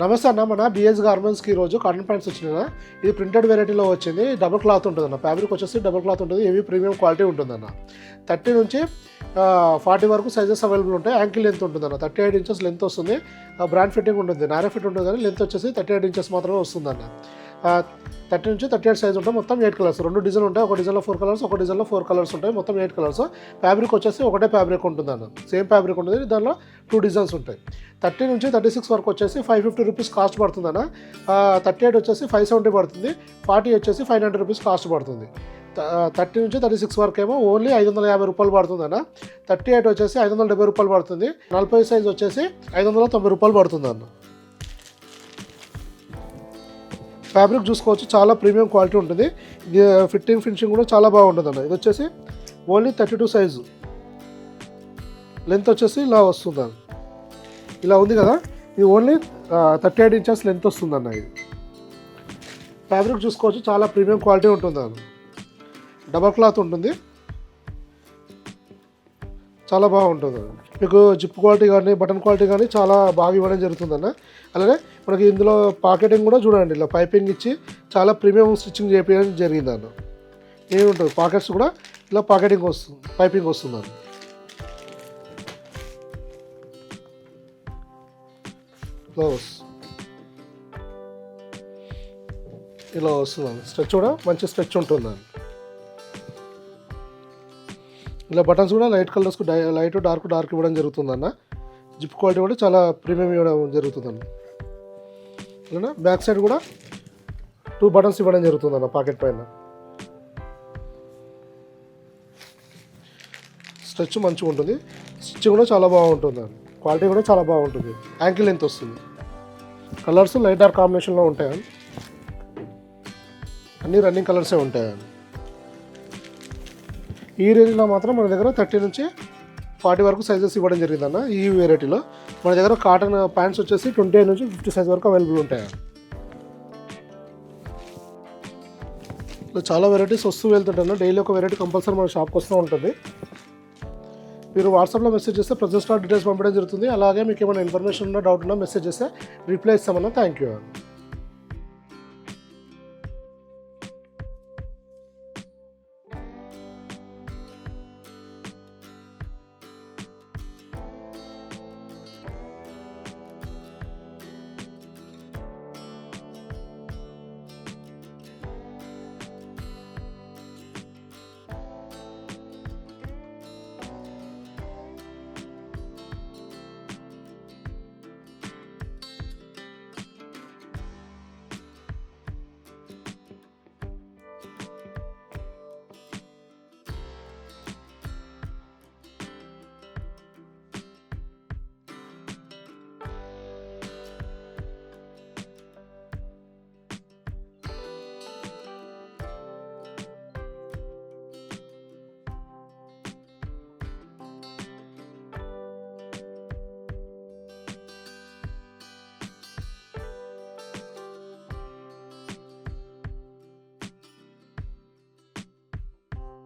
నమస్తే అన్న, మన బిఎస్ గార్మెంట్స్కి ఈరోజు కాటన్ ప్యాంట్స్ వచ్చినాయి. ఇది ప్రింటెడ్ వెరైటీలో వచ్చింది. డబుల్ క్లాత్ ఉంటుంది అన్న. ఫ్యాబ్రిక్ వచ్చేసి డబుల్ క్లాత్ ఉంటుంది. హెవీ ప్రీమియం క్వాలిటీ ఉంటుందన్న. 30 నుంచి 40 వరకు సైజెస్ అవైలబుల్ ఉంటాయి. యాంకిల్ లెంత్ ఉంటుందన్న. 38 ఇంచెస్ లెంత్ వస్తుంది. బ్రాండ్ ఫిట్టింగ్ ఉంటుంది. నారో ఫిట్ ఉంటుంది కానీ లెంత్ వచ్చేసి 38 ఇంచెస్ మాత్రమే వస్తుందన్న. 30 నుంచి 38 సైజ్ ఉంటాయి. మొత్తం 8 కలర్స్, 2 డిజైన్ ఉంటాయి. ఒక డిజైన్లో 4 కలర్స్, ఒక డిజైన్లో 4 కలర్స్ ఉంటాయి. మొత్తం 8 కలర్స్. ఫ్యాబ్రిక్ వచ్చేసి ఒకటే ఫ్యాబ్రిక్ ఉంటుందన్న. సేమ్ ఫ్యాబ్రిక్ ఉంటుంది. దానిలో 2 డిజైన్స్ ఉంటాయి. 30 నుంచి 36 వరకు వచ్చేసి 550 రూపీస్ కాస్ట్ పడుతుందన్న. 38 వచ్చేసి 570 పడుతుంది. 40 వచ్చేసి 590 రూపీస్ కాస్ట్ పడుతుంది. 30 నుంచి 36 వరకు ఏమో ఓన్లీ 550 రూపాయలు పడుతుందన్న. 38 వచ్చేసి 570 రూపాయలు పడుతుంది. 40 సైజ్ వచ్చేసి 590 రూపాయలు పడుతుందన్న. ఫ్యాబ్రిక్ చూసుకోవచ్చు, చాలా ప్రీమియం క్వాలిటీ ఉంటుంది. ఫిట్టింగ్ ఫినిషింగ్ కూడా చాలా బాగుంటుంది అన్న. ఇది వచ్చేసి ఓన్లీ 32 సైజు. లెంత్ వచ్చేసి ఇలా వస్తుంది. ఇలా ఉంది కదా, ఇది ఓన్లీ 38 ఇంచెస్ లెంత్ వస్తుంది అన్న. ఇది ఫ్యాబ్రిక్ చూసుకోవచ్చు, చాలా ప్రీమియం క్వాలిటీ ఉంటుంది అన్న. డబల్ క్లాత్ ఉంటుంది, చాలా బాగుంటుంది అన్న. మీకు జిప్ క్వాలిటీ కానీ బటన్ క్వాలిటీ కానీ చాలా బాగా ఇవ్వడం జరుగుతుందన్న. అలాగే మనకి ఇందులో పాకెటింగ్ కూడా చూడండి, ఇలా పైపింగ్ ఇచ్చి చాలా ప్రీమియం స్టిచ్చింగ్ చేయడం జరిగిందన్న. ఏముంటుంది పాకెట్స్ కూడా ఇలా పాకెటింగ్ వస్తుంది, పైపింగ్ వస్తుందన్న. ఇలా వస్తుందండి. స్ట్రెచ్ కూడా మంచి స్ట్రెచ్ ఉంటుందండి. ఇలా బటన్స్ కూడా లైట్ కలర్స్కు లైట్ డార్క్ ఇవ్వడం జరుగుతుందన్న. జిప్ క్వాలిటీ కూడా చాలా ప్రీమియం ఇవ్వడం జరుగుతుందన్న. అలానే బ్యాక్ సైడ్ కూడా 2 బటన్స్ ఇవ్వడం జరుగుతుందన్న. పాకెట్ పైన స్ట్రెచ్ మంచిగా ఉంటుంది. స్టిచ్చింగ్ కూడా చాలా బాగుంటుంది. క్వాలిటీ కూడా చాలా బాగుంటుంది. యాంకిల్ లెంత్ వస్తుంది. కలర్స్ లైట్ డార్క్ కాంబినేషన్లో ఉంటాయి. అన్నీ రన్నింగ్ కలర్సే ఉంటాయి. ఈ రేంజ్లో మాత్రం మన దగ్గర 30 నుంచి 40 వరకు సైజెస్ ఇవ్వడం జరిగిందన్న. ఈ వెరైటీలో మన దగ్గర కాటన్ ప్యాంట్స్ వచ్చేసి 28 నుంచి 50 సైజ్ వరకు అవైలబుల్ ఉంటాయి. ఇలా చాలా వెరైటీస్ వస్తూ వెళ్తుంటాను. డైలీ ఒక వెరైటీ కంపల్సరీ మన షాప్కి వస్తూ ఉంటుంది. మీరు వాట్సాప్లో మెసేజ్ చేస్తే ప్రజెంట్ స్టాక్ డీటెయిల్స్ పంపడం జరుగుతుంది. అలాగే మీకు ఏమైనా ఇన్ఫర్మేషన్ ఉన్నా డౌట్ ఉన్నా మెసేజ్ చేస్తే రిప్లై ఇస్తామన్నా. Thank you.